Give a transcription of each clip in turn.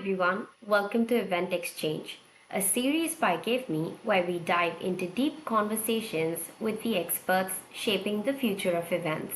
everyone, welcome to Event Exchange, a series by Gevme where we dive into deep conversations with the experts shaping the future of events.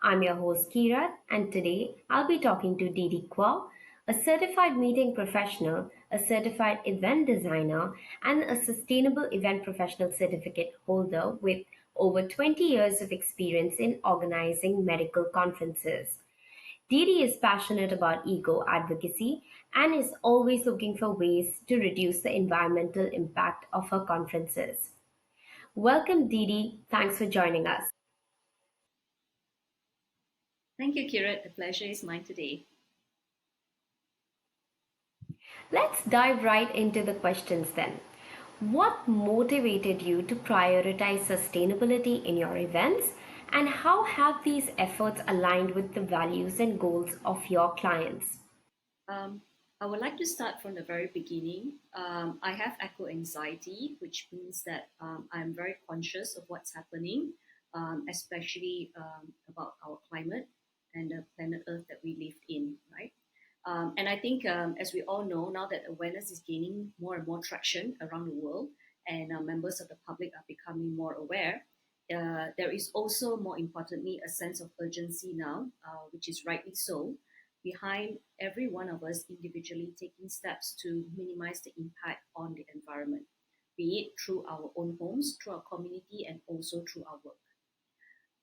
I'm your host Keerat, and today I'll be talking to Dee Dee Quah, a certified meeting professional, a certified event designer, and a sustainable event professional certificate holder with over 20 years of experience in organizing medical conferences. Dee Dee is passionate about eco advocacy and is always looking for ways to reduce the environmental impact of her conferences. Welcome, Dee Dee. Thanks for joining us. Thank you, Kirat. The pleasure is mine today. Let's dive right into the questions then. What motivated you to prioritize sustainability in your events, and how have these efforts aligned with the values and goals of your clients? Um, I would like to start from the very beginning. I have eco anxiety, which means that I'm very conscious of what's happening, especially about our climate and the planet Earth that we live in, right? And I think, as we all know, now that awareness is gaining more and more traction around the world, and members of the public are becoming more aware, there is also, more importantly, a sense of urgency now, which is rightly so, behind every one of us individually taking steps to minimize the impact on the environment, be it through our own homes, through our community, and also through our work.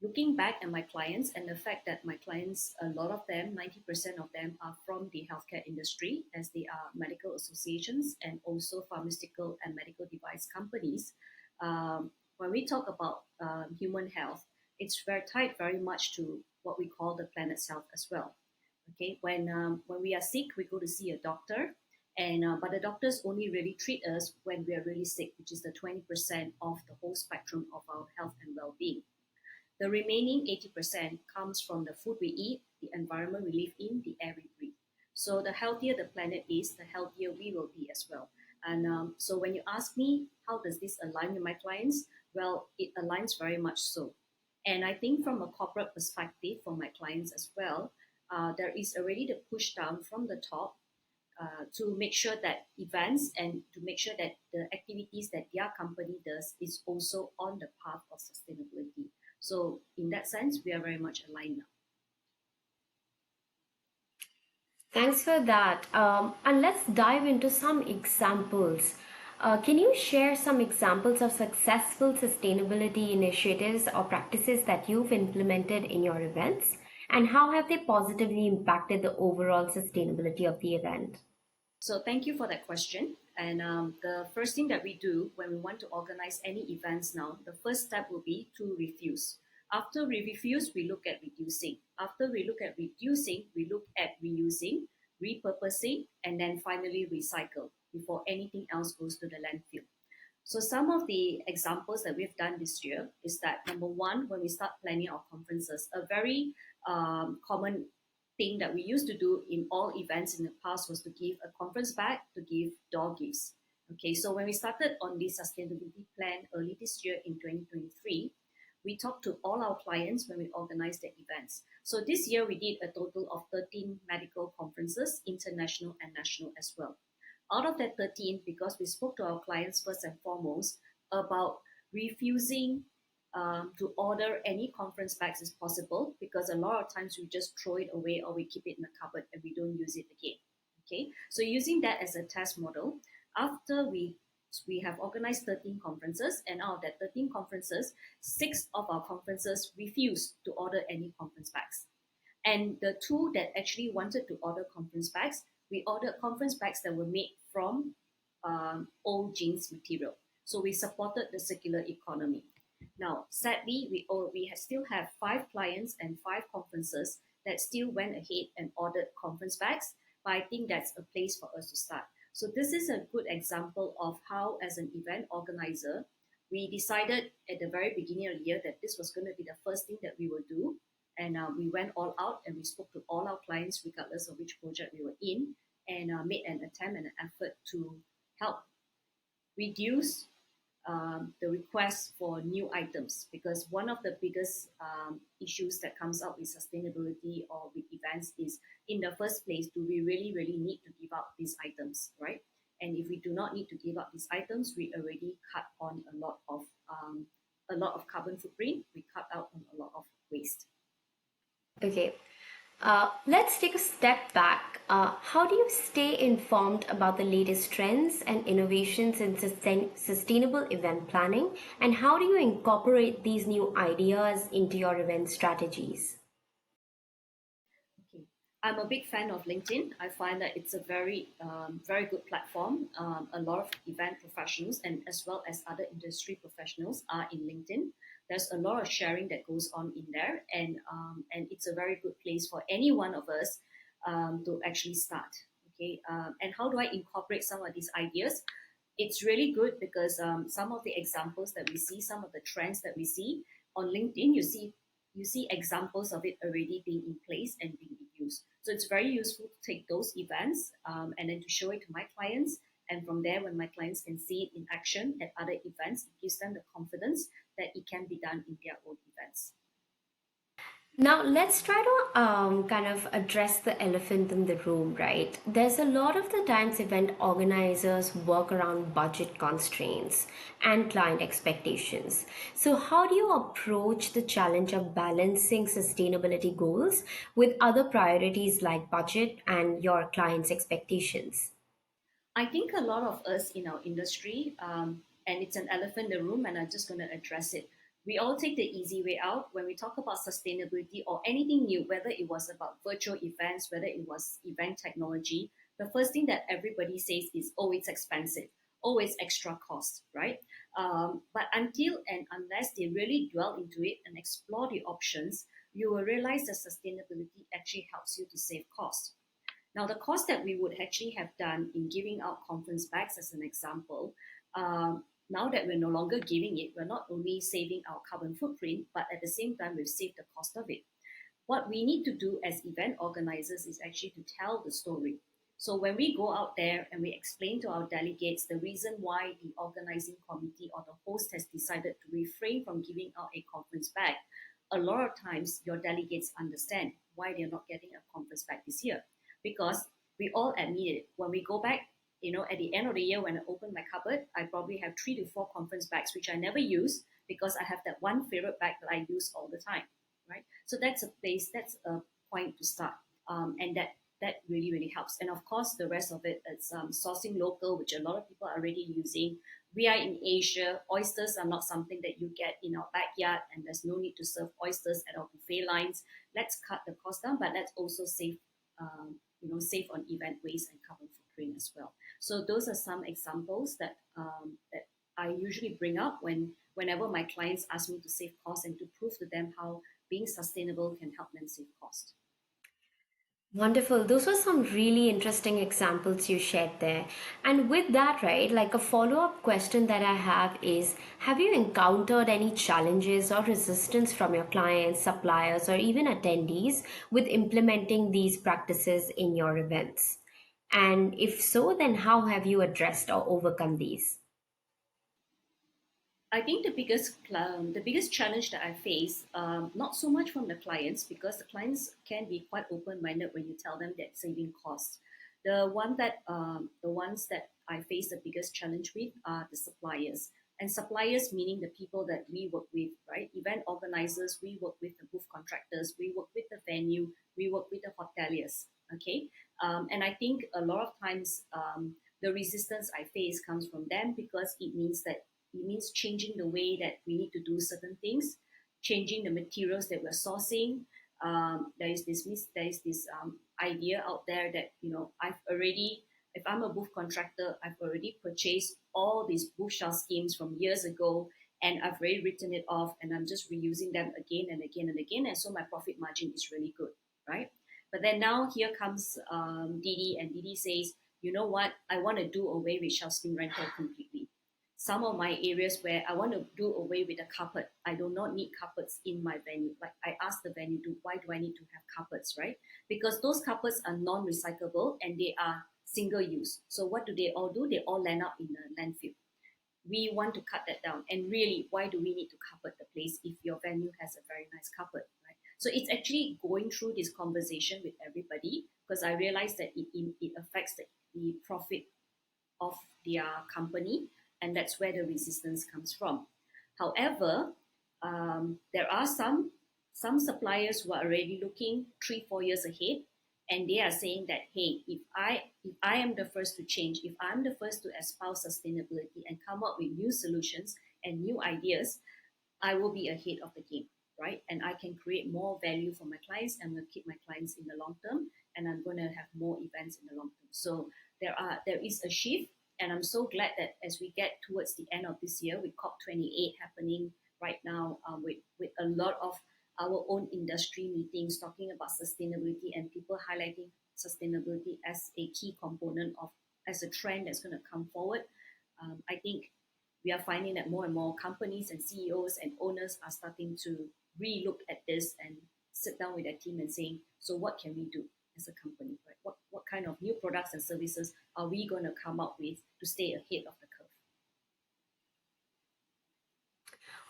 Looking back at my clients and the fact that my clients, a lot of them, 90% of them are from the healthcare industry, as they are medical associations and also pharmaceutical and medical device companies. When we talk about human health, it's very tied very much to what we call the planet's health as well. Okay, when we are sick, we go to see a doctor, and but the doctors only really treat us when we are really sick, which is the 20% of the whole spectrum of our health and well-being. The remaining 80% comes from the food we eat, the environment we live in, the air we breathe. So the healthier the planet is, the healthier we will be as well. And so when you ask me, how does this align with my clients? Well, it aligns very much so. And I think from a corporate perspective for my clients as well, there is already the push down from the top to make sure that events and to make sure that the activities that their company does is also on the path of sustainability. So in that sense, we are very much aligned now. Thanks for that. And let's dive into some examples. Can you share some examples of successful sustainability initiatives or practices that you've implemented in your events? And how have they positively impacted the overall sustainability of the event? So thank you for that question. And the first thing that we do when we want to organize any events now, the first step will be to refuse. After we refuse, we look at reducing. After we look at reducing, we look at reusing, repurposing, and then finally recycle before anything else goes to the landfill. So some of the examples that we've done this year is that number one, when we start planning our conferences, a very common thing that we used to do in all events in the past was to give a conference bag, to give door gifts. Okay, so when we started on this sustainability plan early this year in 2023, we talked to all our clients when we organized the events. So this year we did a total of 13 medical conferences, international and national as well. Out of that 13, because we spoke to our clients first and foremost about refusing to order any conference bags as possible, because a lot of times we just throw it away or we keep it in the cupboard and we don't use it again. Okay, so using that as a test model, after we have organized 13 conferences, and out of that 13 conferences, 6 of our conferences refused to order any conference bags. And the two that actually wanted to order conference bags, we ordered conference bags that were made from old jeans material. So we supported the circular economy. Now, sadly, we still have 5 clients and 5 conferences that still went ahead and ordered conference bags, but I think that's a place for us to start. So this is a good example of how, as an event organizer, we decided at the very beginning of the year that this was going to be the first thing that we will do. And we went all out and we spoke to all our clients, regardless of which project we were in, and made an attempt and an effort to help reduce the request for new items, because one of the biggest issues that comes up with sustainability or with events is, in the first place, do we really need to give out these items, right? And if we do not need to give up these items, we already cut on a lot of carbon footprint. We cut out on a lot of waste. Okay. Let's take a step back. How do you stay informed about the latest trends and innovations in sustainable event planning? And how do you incorporate these new ideas into your event strategies? Okay. I'm a big fan of LinkedIn. I find that it's a very good platform. A lot of event professionals and as well as other industry professionals are in LinkedIn. There's a lot of sharing that goes on in there, and it's a very good place for any one of us to actually start. Okay, and how do I incorporate some of these ideas? It's really good because some of the examples that we see, some of the trends that we see on LinkedIn, you see examples of it already being in place and being used. So it's very useful to take those events and then to show it to my clients. And from there, when my clients can see it in action at other events, it gives them the confidence that it can be done in their own events. Now, let's try to kind of address the elephant in the room, right? There's a lot of the times event organizers work around budget constraints and client expectations. So, how do you approach the challenge of balancing sustainability goals with other priorities like budget and your clients' expectations? I think a lot of us in our industry, and it's an elephant in the room, and I'm just going to address it. We all take the easy way out when we talk about sustainability or anything new, whether it was about virtual events, whether it was event technology. The first thing that everybody says is, oh, it's expensive, oh, it's extra cost, right? But until and unless they really dwell into it and explore the options, you will realize that sustainability actually helps you to save cost. Now, the cost that we would actually have done in giving out conference bags, as an example, now that we're no longer giving it, we're not only saving our carbon footprint, but at the same time, we've saved the cost of it. What we need to do as event organizers is actually to tell the story. So when we go out there and we explain to our delegates the reason why the organizing committee or the host has decided to refrain from giving out a conference bag, a lot of times your delegates understand why they're not getting a conference bag this year. Because we all admit it. When we go back, at the end of the year, when I open my cupboard, I probably have 3 to 4 conference bags, which I never use because I have that one favorite bag that I use all the time, right? So that's a point to start, and that really helps. And of course, the rest of it is sourcing local, which a lot of people are already using. We are in Asia. Oysters are not something that you get in our backyard, and there's no need to serve oysters at our buffet lines. Let's cut the cost down, but let's also save on event waste and carbon footprint as well. So those are some examples that I usually bring up whenever my clients ask me to save costs and to prove to them how being sustainable can help them save cost. Wonderful. Those were some really interesting examples you shared there. And with that, right, like a follow up question that I have is, have you encountered any challenges or resistance from your clients, suppliers, or even attendees with implementing these practices in your events? And if so, then how have you addressed or overcome these? I think the biggest challenge that I face, not so much from the clients, because the clients can be quite open minded when you tell them that saving costs. The ones that I face the biggest challenge with are the suppliers, and suppliers meaning the people that we work with, right? Event organizers, we work with the booth contractors, we work with the venue, we work with the hoteliers. Okay, and I think a lot of times the resistance I face comes from them because it means changing the way that we need to do certain things, changing the materials that we're sourcing. There is this idea out there that if I'm a booth contractor, I've already purchased all these booth shell schemes from years ago, and I've already written it off, and I'm just reusing them again and again and again, and so my profit margin is really good, right? But then now here comes Dee Dee, and Dee Dee says, you know what? I want to do away with shell scheme rental completely. Some of my areas where I want to do away with the carpet. I do not need carpets in my venue. Like I asked the venue, why do I need to have carpets, right? Because those carpets are non-recyclable and they are single use. So what do? They all land up in a landfill. we want to cut that down. And really, why do we need to carpet the place if your venue has a very nice carpet, right? So it's actually going through this conversation with everybody, because I realize that it affects the profit of their company, and that's where the resistance comes from. However, there are some suppliers who are already looking 3 4 years ahead, and they are saying that, hey, if I am the first to change, if I'm the first to espouse sustainability and come up with new solutions and new ideas, I will be ahead of the game, right? And I can create more value for my clients, and will keep my clients in the long term, and I'm going to have more events in the long term. So there is a shift, and I'm so glad that as we get towards the end of this year with COP28 happening right now, with a lot of our own industry meetings talking about sustainability and people highlighting sustainability as a key component of as a trend that's going to come forward. I think we are finding that more and more companies and CEOs and owners are starting to re-look at this and sit down with their team and saying, so what can we do as a company, right? What kind of new products and services are we going to come up with to stay ahead of the curve?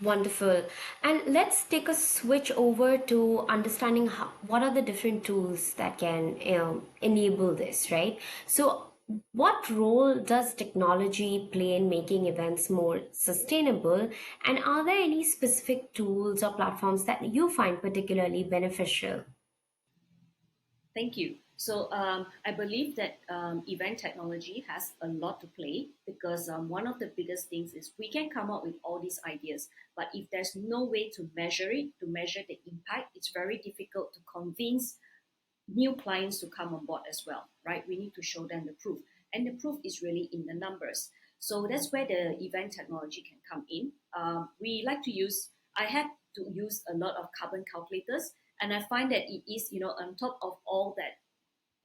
Wonderful. And let's take a switch over to understanding what are the different tools that can enable this, right? So, what role does technology play in making events more sustainable? And are there any specific tools or platforms that you find particularly beneficial? Thank you. So I believe that event technology has a lot to play, because one of the biggest things is we can come up with all these ideas, but if there's no way to measure it, to measure the impact, it's very difficult to convince new clients to come on board as well, right? We need to show them the proof, and the proof is really in the numbers. So that's where the event technology can come in. We like to use. I had to use a lot of carbon calculators, and I find that it is, on top of all that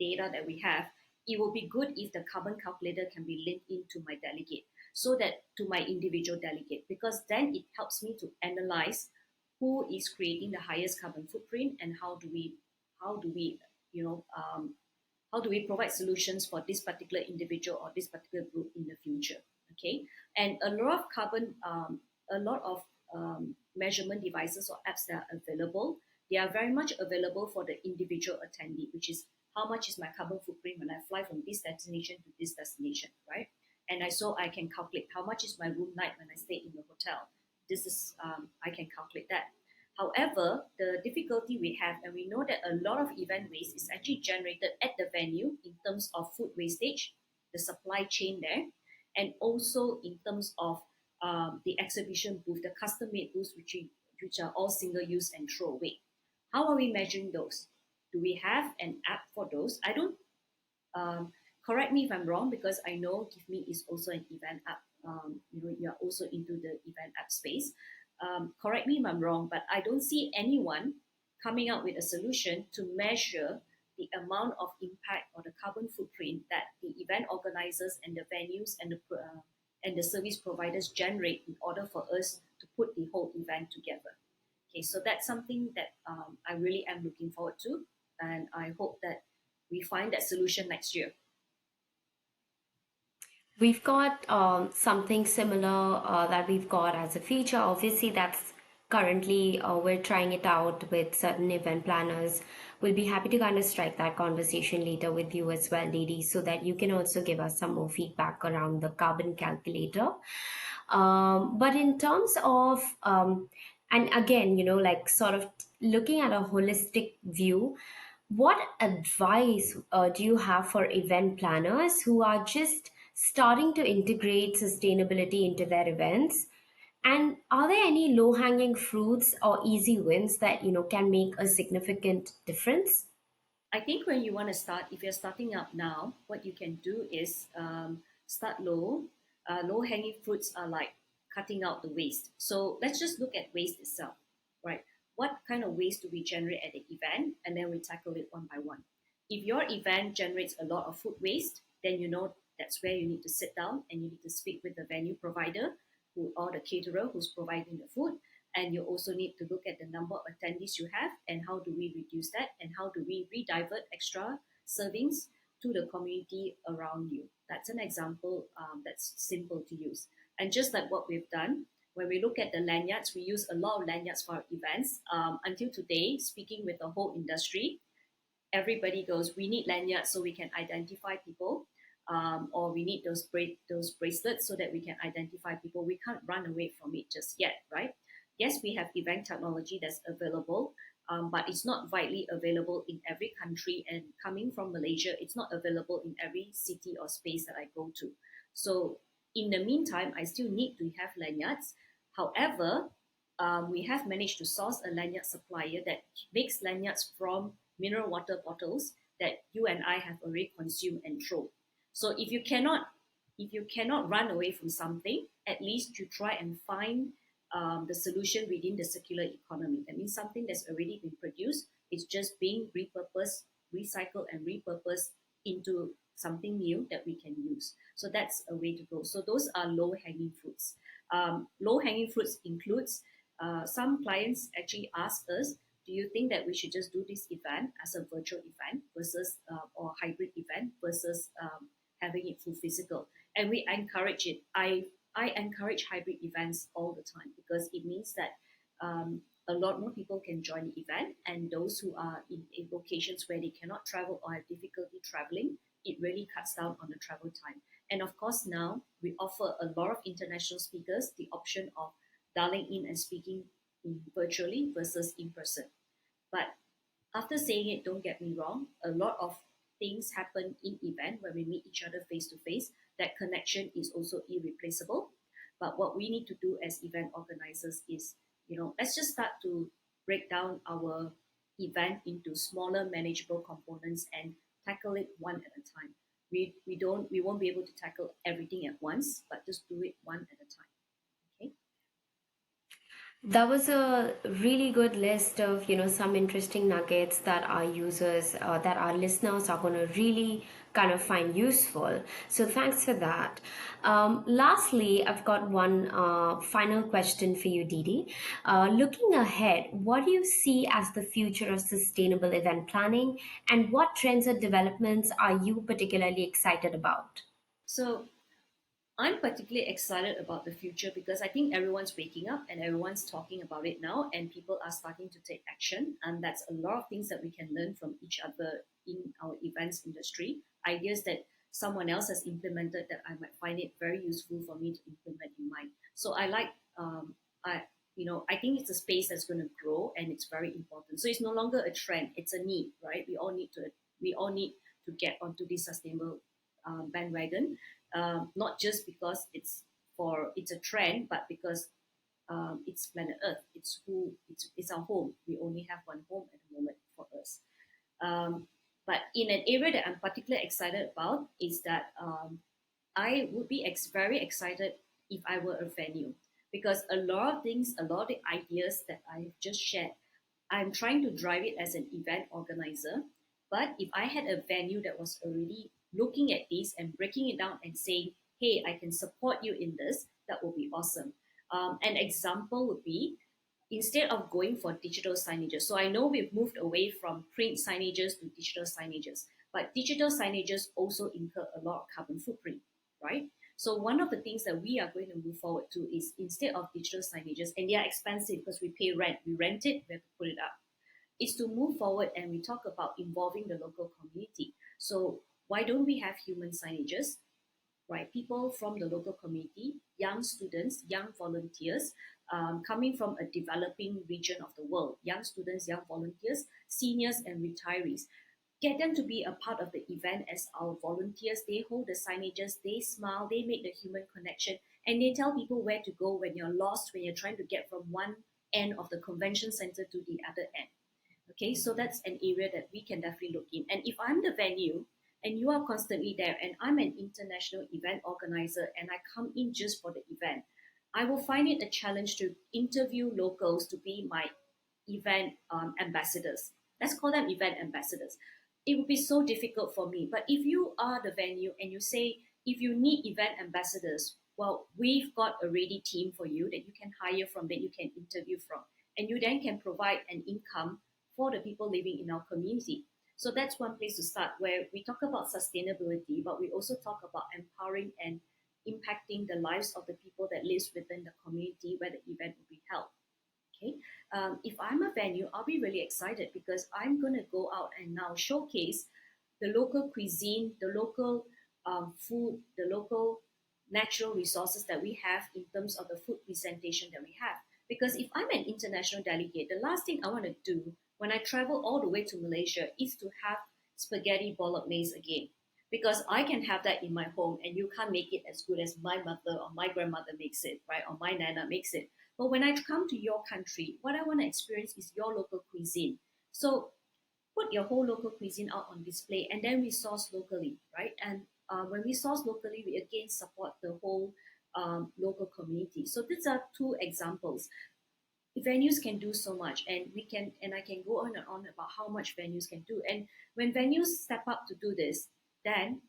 data that we have, it will be good if the carbon calculator can be linked into my delegate, so that to my individual delegate, because then it helps me to analyze who is creating the highest carbon footprint, and how do we you know how do we provide solutions for this particular individual or this particular group in the future. Okay, and a lot of measurement devices or apps that are available, they are very much available for the individual attendee, which is how much is my carbon footprint when I fly from this destination to this destination, right? And I can calculate how much is my room night when I stay in the hotel. This is I can calculate that. However, the difficulty we have, and we know that a lot of event waste is actually generated at the venue in terms of food wastage, the supply chain there, and also in terms of the exhibition booth, the custom made booths, which are all single use and throw away. How are we measuring those? Do we have an app for those? I don't. Um, Correct me if I'm wrong, because I know Gevme is also an event app. You are also into the event app space. Correct me if I'm wrong, but I don't see anyone coming up with a solution to measure the amount of impact or the carbon footprint that the event organizers and the venues and the service providers generate in order for us to put the whole event together. Okay, so that's something that I really am looking forward to, and I hope that we find that solution next year. We've got something similar that we've got as a feature. Obviously, that's currently we're trying it out with certain event planners. We'll be happy to kind of strike that conversation later with you as well, ladies, so that you can also give us some more feedback around the carbon calculator. But in terms of, and again, like sort of looking at a holistic view, what advice do you have for event planners who are just starting to integrate sustainability into their events? And are there any low-hanging fruits or easy wins that can make a significant difference? I think when you want to start, if you're starting up now, what you can do is start low. Low hanging fruits are like cutting out the waste. So let's just look at waste itself, right? What kind of waste do we generate at the event? And then we tackle it one by one. If your event generates a lot of food waste, then you know that's where you need to sit down and you need to speak with the venue provider or the caterer who's providing the food, and you also need to look at the number of attendees you have and how do we reduce that, and how do we re-divert extra servings to the community around you. That's an example that's simple to use. And just like what we've done, when we look at the lanyards, we use a lot of lanyards for our events. Until today, speaking with the whole industry, everybody goes, we need lanyards so we can identify people, or we need those bracelets so that we can identify people. We can't run away from it just yet, right? Yes, we have event technology that's available, but it's not widely available in every country. And coming from Malaysia, it's not available in every city or space that I go to. So in the meantime, I still need to have lanyards. However, we have managed to source a lanyard supplier that makes lanyards from mineral water bottles that you and I have already consumed and thrown. So if you cannot run away from something, at least you try and find the solution within the circular economy. That means something that's already been produced is just being repurposed, recycled, and repurposed into something new that we can use. So that's a way to go. So those are low hanging fruits. Low hanging fruits includes some clients actually ask us, do you think that we should just do this event as a virtual event versus or hybrid event versus having it full physical? And we encourage it. I encourage hybrid events all the time because it means that a lot more people can join the event, and those who are in locations where they cannot travel or have difficulty traveling, it really cuts down on the travel time. And of course, now we offer a lot of international speakers the option of dialing in and speaking virtually versus in person. But after saying it, don't get me wrong, a lot of things happen in event when we meet each other face to face. That connection is also irreplaceable. But what we need to do as event organizers is, let's just start to break down our event into smaller, manageable components and tackle it one at a time. We won't be able to tackle everything at once, but just do it one at a time. Okay. That was a really good list of, some interesting nuggets that our users, that our listeners are going to really kind of find useful. So thanks for that. Lastly, I've got one final question for you, Dee Dee. Looking ahead, what do you see as the future of sustainable event planning, and what trends or developments are you particularly excited about? So I'm particularly excited about the future because I think everyone's waking up and everyone's talking about it now, and people are starting to take action. And that's a lot of things that we can learn from each other in our events industry. Ideas that someone else has implemented that I might find it very useful for me to implement in mine. So I like, I I think it's a space that's going to grow and it's very important. So it's no longer a trend; it's a need, right? We all need to get onto this sustainable bandwagon, not just because it's a trend, but because it's planet Earth. It's our home. We only have one home at the moment for us. But in an area that I'm particularly excited about is that I would be very excited if I were a venue because a lot of things, a lot of the ideas that I've just shared, I'm trying to drive it as an event organizer. But if I had a venue that was already looking at this and breaking it down and saying, hey, I can support you in this, that would be awesome. An example would be instead of going for digital signages. So I know we've moved away from print signages to digital signages, but digital signages also incur a lot of carbon footprint, right? So one of the things that we are going to move forward to is instead of digital signages, and they are expensive because we pay rent, we rent it, we have to put it up, is to move forward and we talk about involving the local community. So why don't we have human signages, right? People from the local community, young students, young volunteers, coming from a developing region of the world, young students, young volunteers, seniors, and retirees. Get them to be a part of the event as our volunteers. They hold the signages, they smile, they make the human connection, and they tell people where to go when you're lost, when you're trying to get from one end of the convention center to the other end. Okay, so that's an area that we can definitely look in. And if I'm the venue and you are constantly there, and I'm an international event organizer and I come in just for the event, I will find it a challenge to interview locals to be my event ambassadors. Let's call them event ambassadors. It would be so difficult for me. But if you are the venue and you say, if you need event ambassadors, well, we've got a ready team for you that you can hire from, that you can interview from. And you then can provide an income for the people living in our community. So that's one place to start where we talk about sustainability, but we also talk about empowering and impacting the lives of the people that lives within the community where the event will be held. Okay, if I'm a venue, I'll be really excited because I'm going to go out and now showcase the local cuisine, the local food, the local natural resources that we have in terms of the food presentation that we have. Because if I'm an international delegate, the last thing I want to do when I travel all the way to Malaysia is to have spaghetti bolognese again. Because I can have that in my home and you can't make it as good as my mother or my grandmother makes it, right? Or my nana makes it. But when I come to your country, what I want to experience is your local cuisine. So put your whole local cuisine out on display and then we source locally, right? And when we source locally, we again support the whole local community. So these are two examples. Venues can do so much and I can go on and on about how much venues can do. And when venues step up to do this, then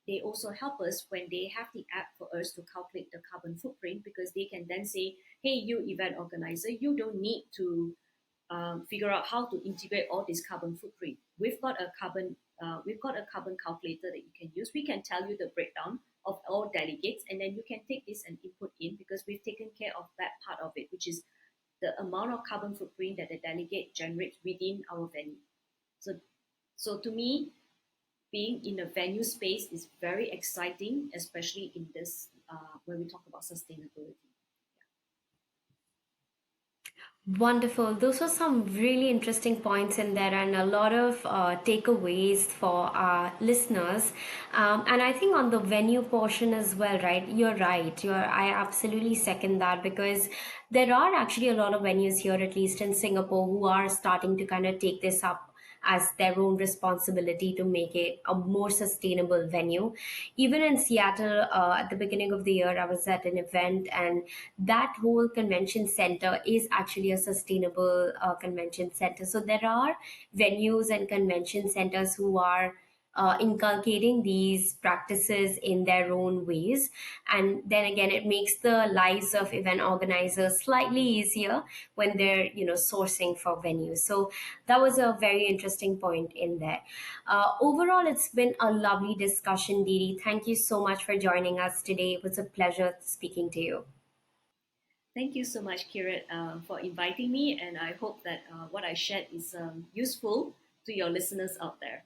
they also help us when they have the app for us to calculate the carbon footprint because they can then say, hey, you event organizer, you don't need to figure out how to integrate all this carbon footprint. We've got a carbon calculator that you can use. We can tell you the breakdown of all delegates, and then you can take this and input in because we've taken care of that part of it, which is the amount of carbon footprint that the delegate generates within our venue. So, so to me, being in a venue space is very exciting, especially in this when we talk about sustainability. Wonderful. Those were some really interesting points in there, and a lot of takeaways for our listeners. And I think on the venue portion as well, right? You're right. I absolutely second that because there are actually a lot of venues here, at least in Singapore, who are starting to kind of take this up as their own responsibility to make it a more sustainable venue. Even in Seattle, at the beginning of the year, I was at an event, and that whole convention center is actually a sustainable convention center. So there are venues and convention centers who are inculcating these practices in their own ways, and then again it makes the lives of event organizers slightly easier when they're sourcing for venues. So that was a very interesting point in there. Overall, it's been a lovely discussion, Dee. Thank you so much for joining us today. It was a pleasure speaking to you. Thank you so much, Kirat, for inviting me, and I hope that what I shared is useful to your listeners out there.